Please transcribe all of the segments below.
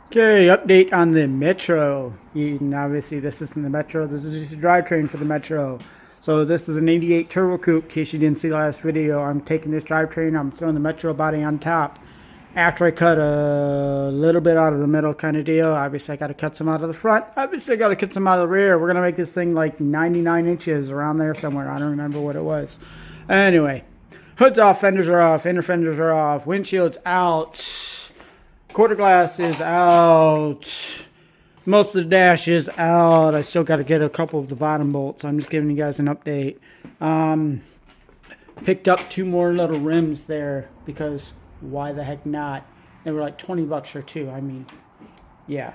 Okay, update on the Metro. And obviously, this isn't the Metro. This is just a drivetrain for the Metro. So this is an 88 Turbo Coupe. In case you didn't see the last video, I'm taking this drivetrain. I'm throwing the Metro body on top. After I cut a little bit out of the middle kind of deal, obviously I got to cut some out of the front. Obviously I got to cut some out of the rear. We're going to make this thing like 99 inches around there somewhere. I don't remember what it was. Anyway, hood's off, fenders are off, inner fenders are off, windshield's out. Quarter glass is out. Most of the dash is out. I still got to get a couple of the bottom bolts. I'm just giving you guys an update. Picked up 2 more little rims there because why the heck not? They were like 20 bucks for 2. I mean, yeah.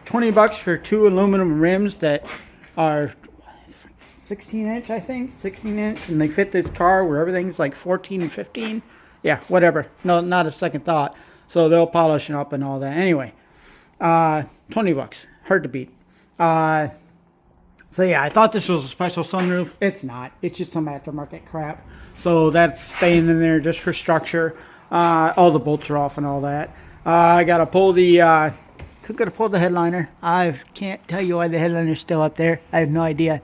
20 bucks for 2 aluminum rims that are 16 inch, I think. 16 inch. And they fit this car where everything's like 14 and 15. Yeah, whatever. No, not a second thought. So they'll polish it up and all that. Anyway, 20 bucks. Hard to beat. So yeah, I thought this was a special sunroof. It's not. It's just some aftermarket crap. So that's staying in there just for structure. All the bolts are off and all that. I got to pull the... still got to pull the headliner. I can't tell you why the headliner's still up there. I have no idea.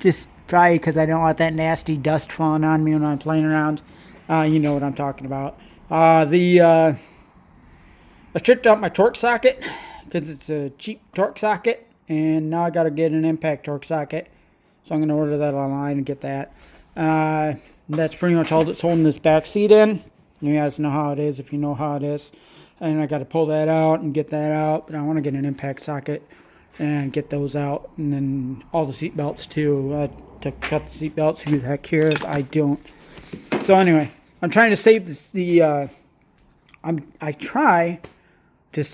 Just try because I don't want that nasty dust falling on me when I'm playing around. You know what I'm talking about. I stripped out my torque socket because it's a cheap torque socket, and now I got to get an impact torque socket. So I'm going to order that online and get that. That's pretty much all that's holding this back seat in. You guys know how it is if you know how it is. And I got to pull that out and get that out, but I want to get an impact socket and get those out. And then all the seat belts too. To cut the seat belts, who the heck cares? I don't. So anyway, I'm trying to save I try to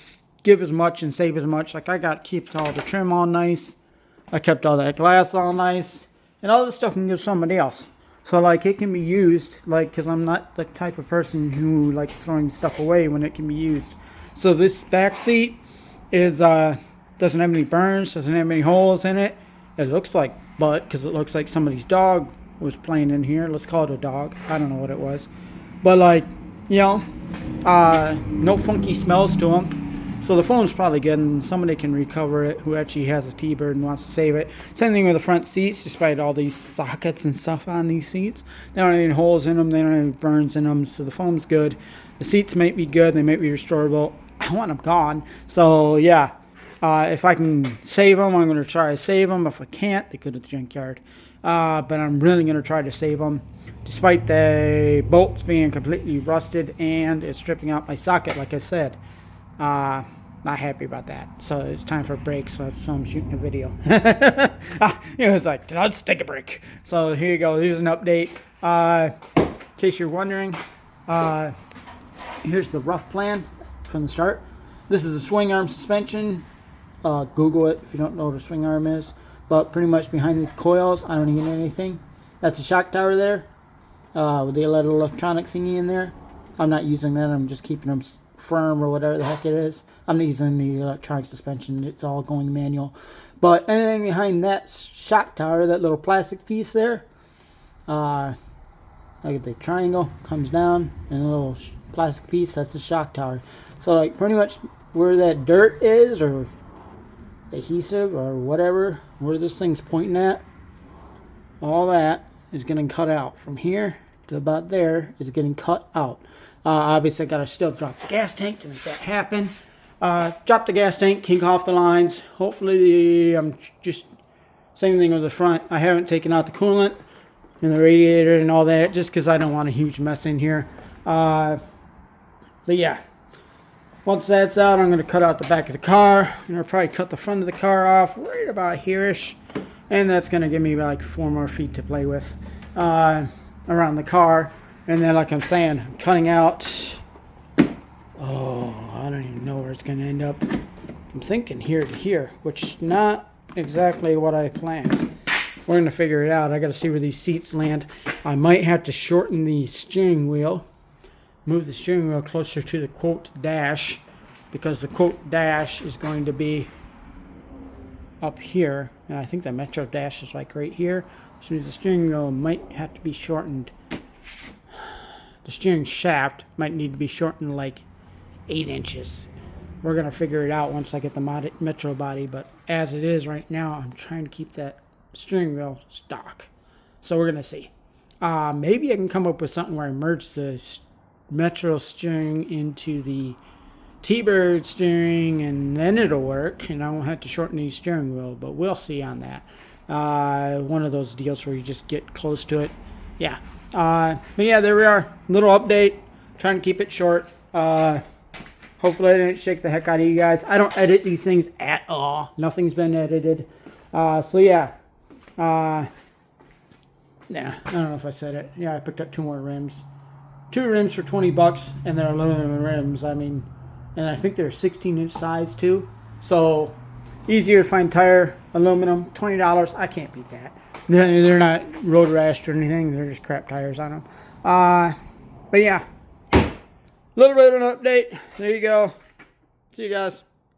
give as much and save as much. Like I got to keep all the trim all nice. I kept all that glass all nice. And all this stuff can give somebody else. So like it can be used, like, because I'm not the type of person who likes throwing stuff away when it can be used. So this back seat is doesn't have any burns, doesn't have any holes in it. It looks like butt because it looks like somebody's dog was playing in here. Let's call it a dog. I don't know what it was. But like, you know, no funky smells to them. So the phone's probably good, and somebody can recover it who actually has a T-Bird and wants to save it. Same thing with the front seats, despite all these sockets and stuff on these seats. They don't have any holes in them. They don't have any burns in them. So the phone's good. The seats might be good. They might be restorable. I want them gone. So yeah, if I can save them, I'm going to try to save them. If I can't, they go to the junkyard. But I'm really going to try to save them. Despite the bolts being completely rusted and it's stripping out my socket, like I said. Not happy about that. So it's time for a break, so I'm shooting a video. It was like, let's take a break. So here you go. Here's an update. In case you're wondering, here's the rough plan from the start. This is a swing arm suspension. Google it if you don't know what a swing arm is. But pretty much behind these coils, I don't even anything. That's a shock tower there. With the little electronic thingy in there. I'm not using that. I'm just keeping them firm or whatever the heck it is. I'm not using the electronic suspension. It's all going manual. But anything behind that shock tower, that little plastic piece there, like the triangle comes down and a little plastic piece, that's the shock tower. So like pretty much where that dirt is or adhesive or whatever, where this thing's pointing at, all that is getting cut out. From here to about there is getting cut out. Obviously, I got to still drop the gas tank to make that happen. Drop the gas tank, kink off the lines. Hopefully, I'm just same thing with the front. I haven't taken out the coolant and the radiator and all that just because I don't want a huge mess in here. But yeah, once that's out, I'm going to cut out the back of the car. And I'll probably cut the front of the car off right about here-ish. And that's going to give me like 4 more feet to play with around the car. And then, like I'm saying, I'm cutting out, I don't even know where it's going to end up. I'm thinking here to here, which is not exactly what I planned. We're going to figure it out. I got to see where these seats land. I might have to shorten the steering wheel, move the steering wheel closer to the quote dash, because the quote dash is going to be up here. And I think the Metro dash is like right here. Which means the steering wheel might have to be shortened. The steering shaft might need to be shortened like 8 inches we're going to figure it out once I get the Metro body. But as it is right now, I'm trying to keep that steering wheel stock. So we're going to see. Maybe I can come up with something where I merge the Metro steering into the T-Bird steering, and then it'll work, and I won't have to shorten the steering wheel, but we'll see on that. One of those deals where you just get close to it. Yeah. But yeah, there we are. Little update. Trying to keep it short. Hopefully I didn't shake the heck out of you guys. I don't edit these things at all. Nothing's been edited. So yeah. Yeah, I don't know if I said it. Yeah, I picked up 2 more rims. 2 rims for $20, and they're aluminum rims. I mean, and I think they're 16-inch size too. So easier to find tire, aluminum, $20. I can't beat that. They're not road rashed or anything. They're just crap tires on them. But yeah, little bit of an update. There you go. See you guys.